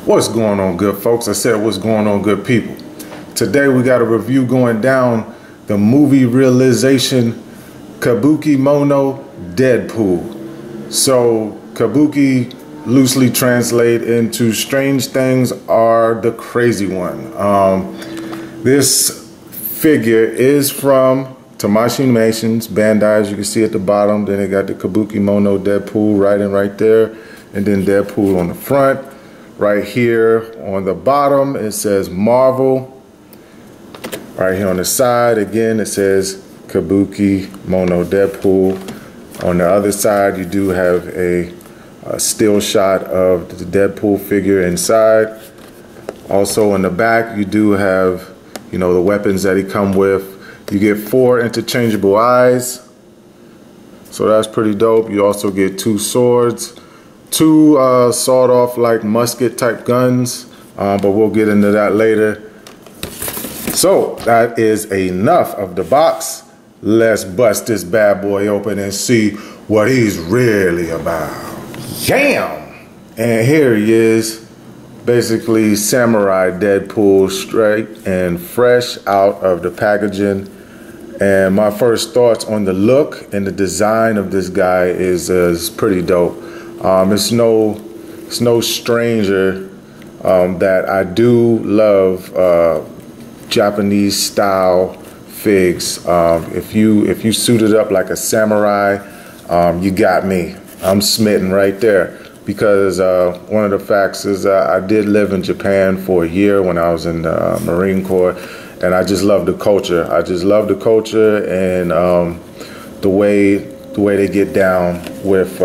What's going on, good folks? I said what's going on, good people. Today we got a review going down the movie realization Kabukimono Deadpool. So Kabuki loosely translate into strange things are the crazy one. This figure is from Tamashii Animations, Bandai, as you can see at the bottom. Then they got the Kabukimono Deadpool right there, and then Deadpool on the front. Right here on the bottom it says Marvel. Right here on the side again it says Kabukimono Deadpool. On the other side you do have a still shot of the Deadpool figure inside. Also in the back you do have, you know, the weapons that he come with. You get 4 interchangeable eyes, so that's pretty dope. You also get 2 swords, 2 sawed off like musket type guns, but we'll get into that later. So that is enough of the box. Let's bust this bad boy open and see what he's really about. Yam! And here he is, basically Samurai Deadpool, straight and fresh out of the packaging. And my first thoughts on the look and the design of this guy is pretty dope. It's no stranger that I do love Japanese style figs. If you suit it up like a samurai, you got me. I'm smitten right there, because one of the facts is I did live in Japan for a year when I was in the Marine Corps, and I just love the culture. I just love the culture and the way they get down with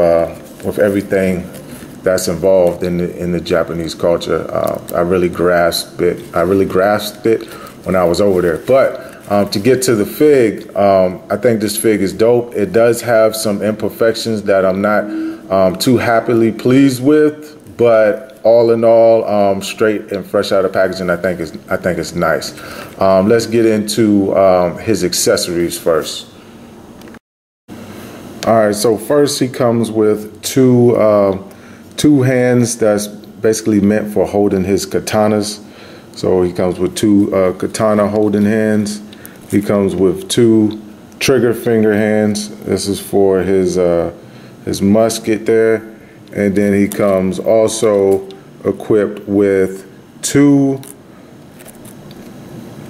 everything that's involved in the Japanese culture. I really grasped it when I was over there. But to get to the fig, I think this fig is dope. It does have some imperfections that I'm not too happily pleased with, but all in all, straight and fresh out of packaging, I think it's nice. Let's get into his accessories first. All right, so first he comes with two hands that's basically meant for holding his katanas. So he comes with 2 katana holding hands. He comes with 2 trigger finger hands. This is for his musket there. And then he comes also equipped with 2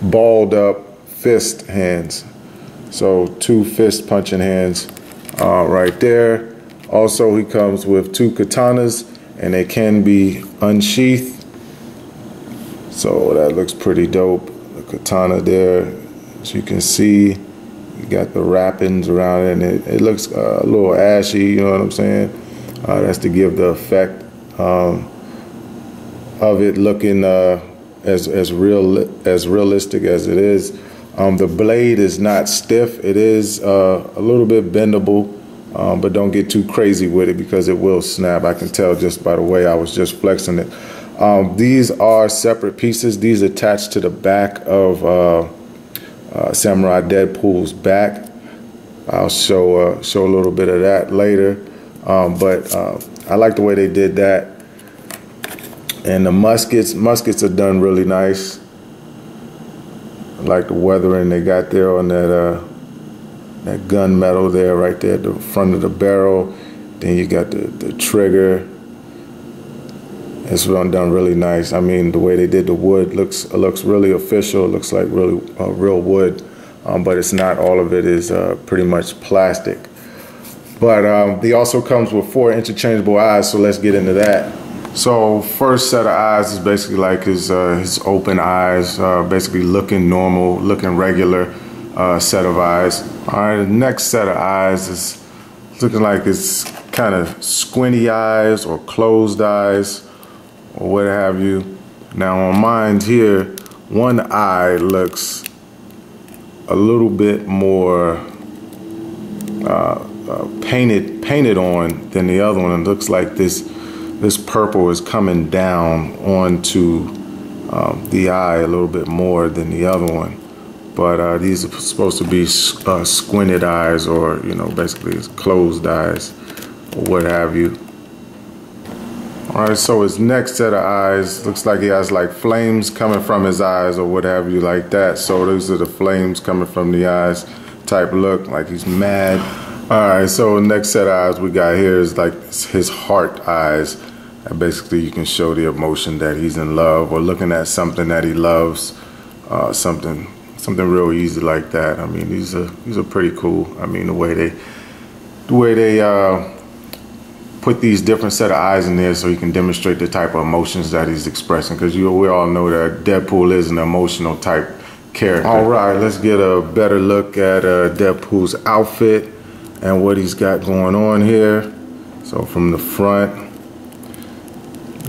balled up fist hands. So 2 fist punching hands right there. Also he comes with 2 katanas, and they can be unsheathed. So that looks pretty dope. The katana there, as you can see, you got the wrappings around it, and it looks a little ashy, you know what I'm saying? That's to give the effect of it looking as realistic as it is. The blade is not stiff. It is a little bit bendable, but don't get too crazy with it because it will snap. I can tell just by the way I was just flexing it. These are separate pieces. These attach to the back of Samurai Deadpool's back. I'll show a little bit of that later. But I like the way they did that. And the muskets are done really nice. I like the weathering they got there on that gun metal there, right there at the front of the barrel. Then you got the trigger. It's done really nice. I mean, the way they did the wood looks really official. It looks like really real wood, but it's not. All of it is pretty much plastic. But he also comes with 4 interchangeable eyes, so let's get into that. So first set of eyes is basically like his open eyes, basically looking normal, looking regular set of eyes. All right, the next set of eyes is looking like it's kind of squinty eyes or closed eyes or what have you. Now on mine here, one eye looks a little bit more painted on than the other one. It looks like this purple is coming down onto the eye a little bit more than the other one. But these are supposed to be squinted eyes, or, you know, basically it's closed eyes or what have you. All right, so his next set of eyes looks like he has like flames coming from his eyes or what have you like that. So those are the flames coming from the eyes type look, like he's mad. All right, so next set of eyes we got here is like his heart eyes. And basically you can show the emotion that he's in love or looking at something that he loves, something real easy like that. I mean, these are pretty cool. I mean, the way they put these different set of eyes in there so he can demonstrate the type of emotions that he's expressing, because we all know that Deadpool is an emotional type character. All right, let's get a better look at Deadpool's outfit and what he's got going on here. So from the front,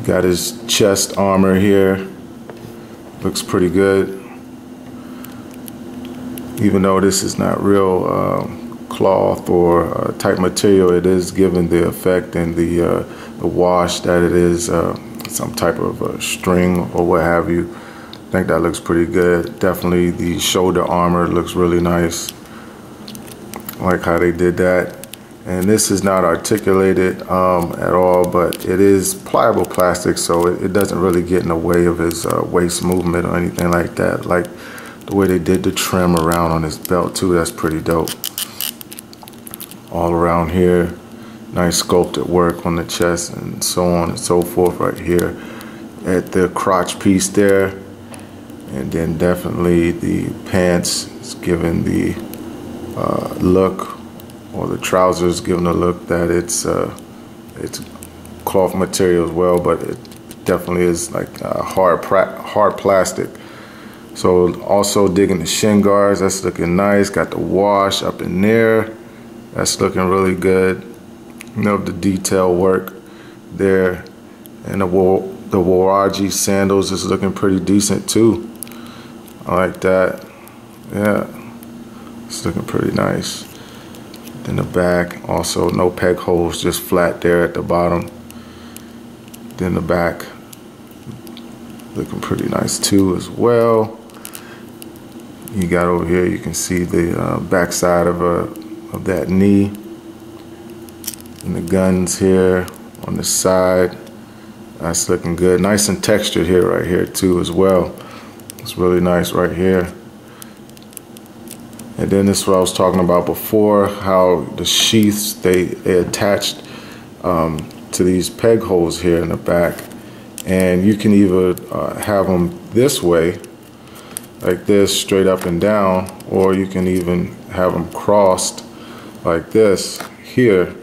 got his chest armor here. Looks pretty good. Even though this is not real cloth or type material, it is given the effect and the wash that it is some type of string or what have you. I think that looks pretty good. Definitely the shoulder armor looks really nice. I like how they did that. And this is not articulated at all, but it is pliable plastic, so it doesn't really get in the way of his waist movement or anything like that. Like the way they did the trim around on his belt too, that's pretty dope. All around here, nice sculpted work on the chest and so on and so forth right here at the crotch piece there. And then definitely the pants is giving the look, or the trousers giving a look that it's cloth material as well, but it definitely is like hard plastic. So also digging the shin guards, that's looking nice. Got the wash up in there, that's looking really good. You know, the detail work there, and the Waraji sandals is looking pretty decent too. I like that. Yeah, it's looking pretty nice. In the back, also no peg holes, just flat there at the bottom. Then the back looking pretty nice too as well. You got over here, you can see the back side of that knee, and the guns here on the side. That's looking good, nice and textured here, right here too as well. It's really nice right here. And then this is what I was talking about before, how the sheaths, they attached to these peg holes here in the back. And you can either have them this way, like this, straight up and down, or you can even have them crossed like this here.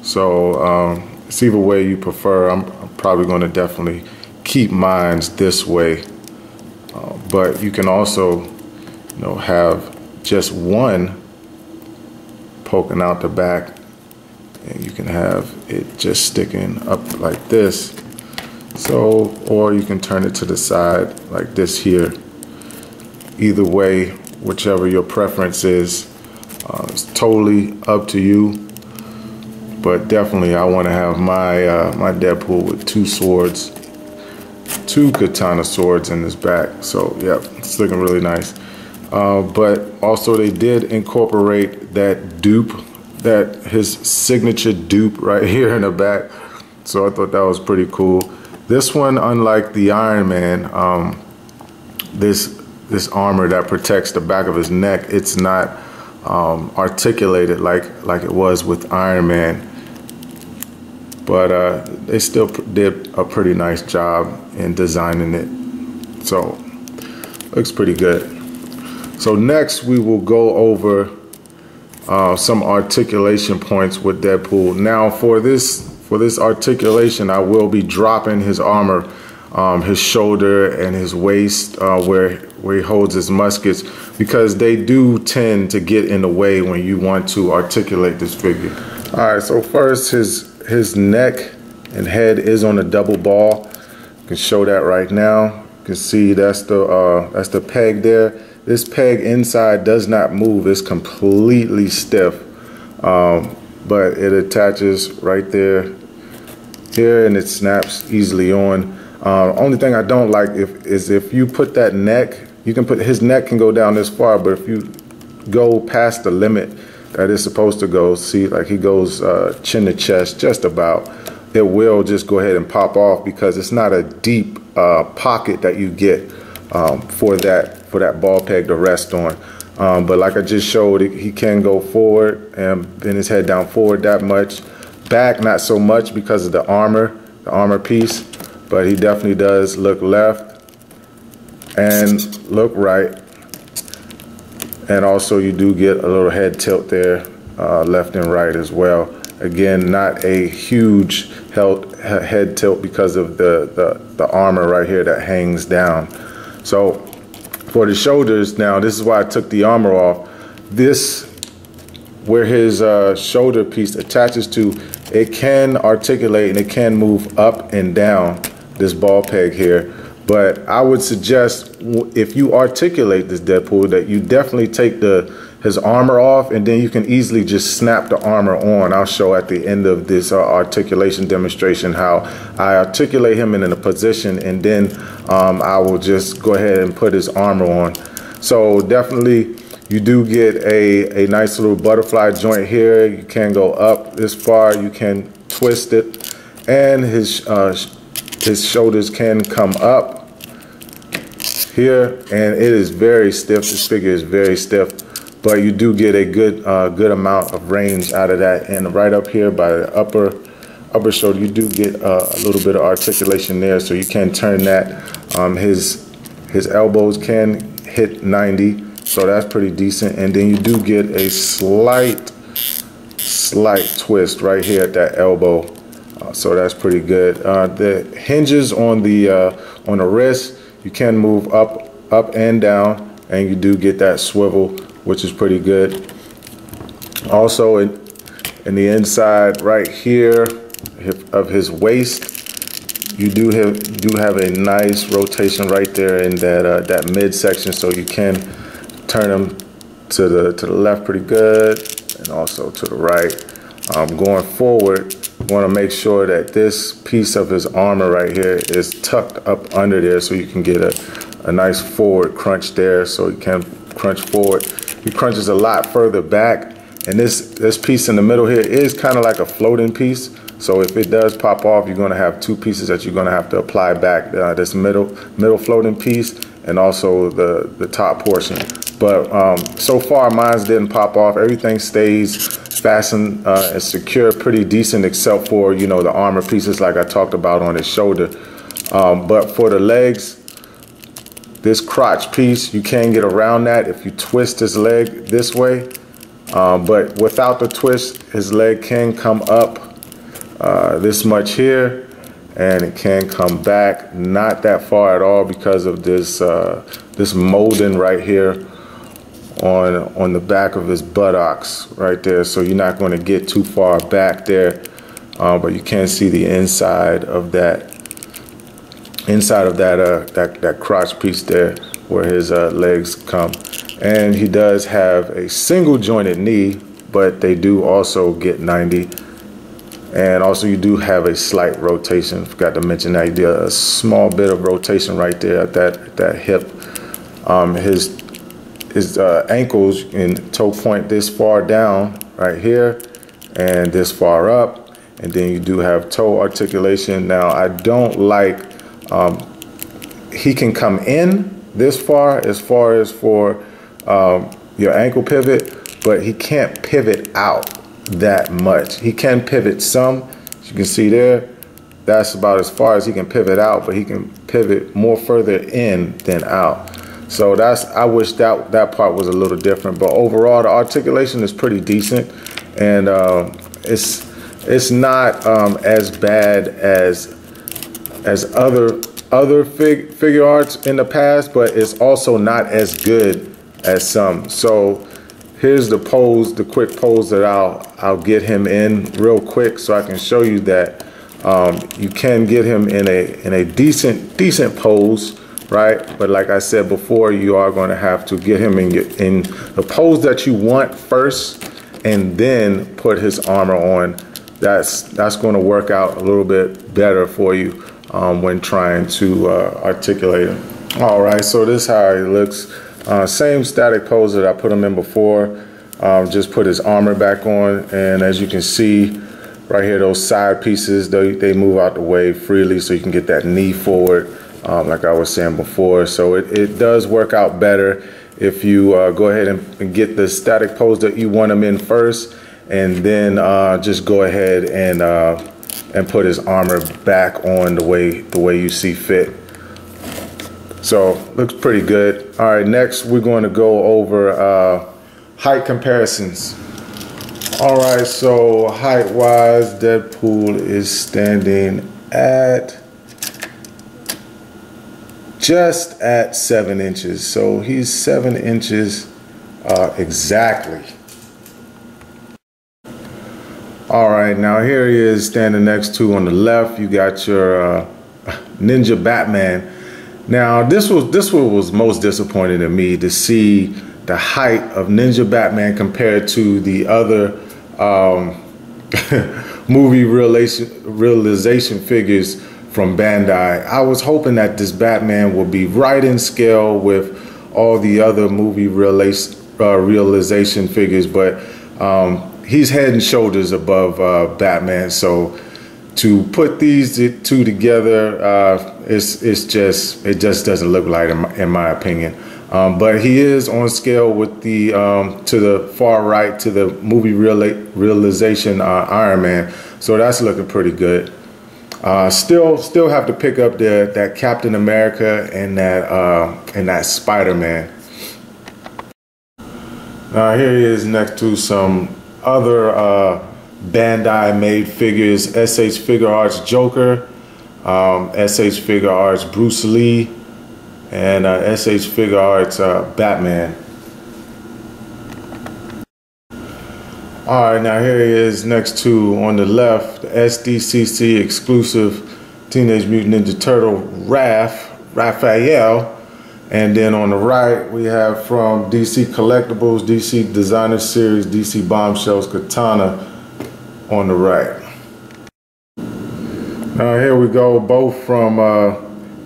So it's either way you prefer. I'm probably going to definitely keep mine this way. But you can also, you know, have just one poking out the back, and you can have it just sticking up like this. So, or you can turn it to the side like this here. Either way, whichever your preference is, it's totally up to you. But definitely I want to have my my Deadpool with two swords, two katana swords in his back. So yeah, it's looking really nice. But also they did incorporate that dupe, that his signature dupe right here in the back. So I thought that was pretty cool. This one, unlike the Iron Man, this armor that protects the back of his neck, it's not articulated like it was with Iron Man. But they still did a pretty nice job in designing it. So looks pretty good. So next we will go over some articulation points with Deadpool. Now for this articulation, I will be dropping his armor, his shoulder and his waist, where he holds his muskets, because they do tend to get in the way when you want to articulate this figure. All right, so first his neck and head is on a double ball. You can show that right now. You can see that's the peg there. This peg inside does not move, it's completely stiff, but it attaches right there here and it snaps easily on. Only thing I don't like is if you put that neck, you can put, his neck can go down this far, but if you go past the limit that it's supposed to go, see, like he goes chin to chest just about, it will just go ahead and pop off because it's not a deep pocket that you get for that ball peg to rest on. But like I just showed, he can go forward and bend his head down forward that much. Back, not so much because of the armor piece, but he definitely does look left and look right. And also you do get a little head tilt there, left and right as well. Again, not a huge head tilt because of the armor right here that hangs down. So for the shoulders, now this is why I took the armor off. This, where his shoulder piece attaches to, it can articulate and it can move up and down this ball peg here. But I would suggest if you articulate this Deadpool that you definitely take his armor off, and then you can easily just snap the armor on. I'll show at the end of this articulation demonstration how I articulate him in a position, and then I will just go ahead and put his armor on. So definitely you do get a nice little butterfly joint here. You can go up this far, you can twist it, and his shoulders can come up here, and it is very stiff. This figure is very stiff, but you do get a good amount of range out of that. And right up here by the upper shoulder, you do get a little bit of articulation there, so you can turn that. His elbows can hit 90, so that's pretty decent. And then you do get a slight twist right here at that elbow, so that's pretty good. The hinges on the wrist, you can move up and down, and you do get that swivel, which is pretty good. Also in the inside right here of his waist, you do have a nice rotation right there in that midsection, so you can turn him to the left pretty good, and also to the right. Going forward, you want to make sure that this piece of his armor right here is tucked up under there, so you can get a nice forward crunch there, so he can crunch forward. He crunches a lot further back, and this piece in the middle here is kind of like a floating piece. So if it does pop off, you're going to have two pieces that you're going to have to apply back, this middle floating piece, and also the top portion. But so far mine didn't pop off. Everything stays fastened and secure pretty decent, except for, you know, the armor pieces like I talked about on his shoulder. But for the legs, this crotch piece, you can get around that if you twist his leg this way. But without the twist, his leg can come up this much here, and it can come back not that far at all because of this this molding right here on the back of his buttocks right there. So you're not going to get too far back there, but you can see the inside of that that crotch piece there where his legs come. And he does have a single jointed knee, but they do also get 90. And also you do have a slight rotation. Forgot to mention that. You did a small bit of rotation right there at that hip. His ankles and toe point this far down right here and this far up. And then you do have toe articulation. Now I don't like, he can come in this far as for your ankle pivot, but he can't pivot out that much. He can pivot some, as you can see there. That's about as far as he can pivot out, but he can pivot more further in than out. So I wish that part was a little different, but overall the articulation is pretty decent, and it's not as bad as other figure arts in the past, but it's also not as good as some. So here's the pose, the quick pose that I'll get him in real quick, so I can show you that you can get him in a decent pose, right? But like I said before, you are going to have to get him in the pose that you want first, and then put his armor on. That's going to work out a little bit better for you when trying to articulate him. All right, so this is how he looks. Same static pose that I put him in before. Just put his armor back on, and as you can see, right here, those side pieces, they move out the way freely so you can get that knee forward, like I was saying before. So it does work out better if you go ahead and get the static pose that you want him in first, and then just go ahead and put his armor back on the way you see fit. So looks pretty good. All right, next we're going to go over height comparisons. All right, so height-wise, Deadpool is standing at just at 7 inches. So he's 7 inches exactly. All right, now here he is standing next to, on the left, you got your Ninja Batman. Now this was most disappointing to me, to see the height of Ninja Batman compared to the other movie realization figures from Bandai. I was hoping that this Batman would be right in scale with all the other movie realization figures, but he's head and shoulders above Batman. So to put these two together, it just doesn't look like, in my opinion. But he is on scale with the to the far right, to the movie realization Iron Man. So that's looking pretty good. Still have to pick up that Captain America and that Spider-Man. Now here he is next to some other Bandai made figures: SH Figure Arts Joker, SH Figure Arts Bruce Lee, and SH Figure Arts Batman. All right, now here he is next to, on the left, the SDCC exclusive Teenage Mutant Ninja Turtle Raphael. And then on the right, we have from DC Collectibles, DC Designer Series, DC Bombshells, Katana on the right. Now here we go, both from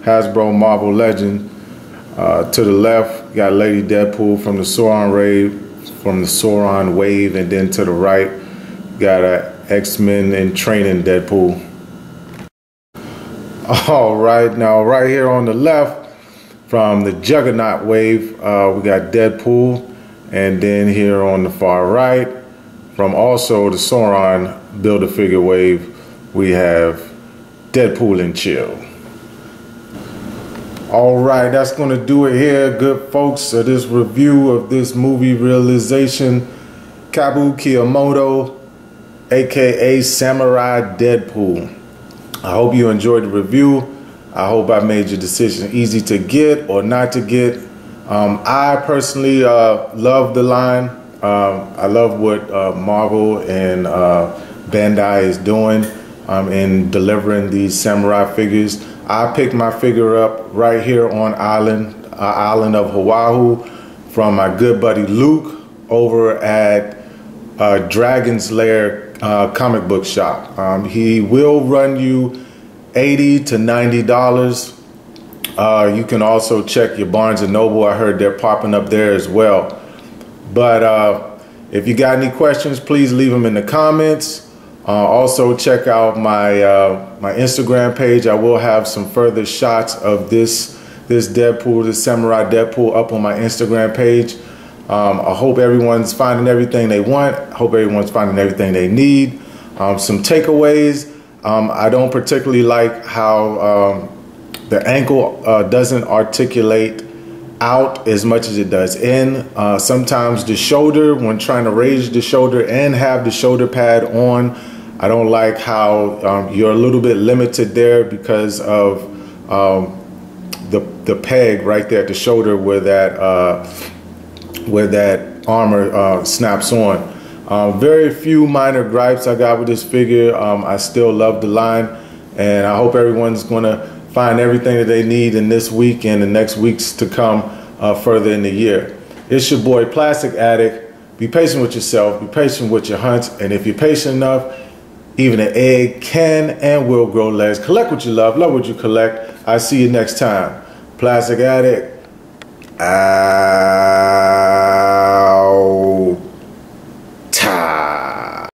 Hasbro Marvel Legend. To the left, you got Lady Deadpool from the Sauron Wave, and then to the right, you got X-Men in Training Deadpool. All right, now right here on the left, from the Juggernaut Wave, we got Deadpool, and then here on the far right, from also the Sauron Build-A-Figure Wave, we have Deadpool and Chill. All right, that's gonna do it here, good folks. So this review of this movie realization, Kabukimono, aka Samurai Deadpool. I hope you enjoyed the review. I hope I made your decision easy to get or not to get. I personally love the line. I love what Marvel and Bandai is doing in delivering these samurai figures. I picked my figure up right here on island of Oahu from my good buddy Luke over at Dragon's Lair comic book shop. He will run you $80 to $90. You can also check your Barnes & Noble. I heard they're popping up there as well. But if you got any questions, please leave them in the comments. Also check out my my Instagram page. I will have some further shots of this Deadpool, this Samurai Deadpool, up on my Instagram page. I hope everyone's finding everything they want. I hope everyone's finding everything they need. Some takeaways. I don't particularly like how the ankle doesn't articulate out as much as it does in. Sometimes the shoulder, when trying to raise the shoulder and have the shoulder pad on, I don't like how you're a little bit limited there because of the peg right there at the shoulder where that armor snaps on. Very few minor gripes I got with this figure. I still love the line, and I hope everyone's gonna find everything that they need in this week and the next weeks to come further in the year. It's your boy Plastic Addict. Be patient with yourself, be patient with your hunts, and if you're patient enough, even an egg can and will grow legs. Collect what you love what you collect. I see you next time. Plastic Addict.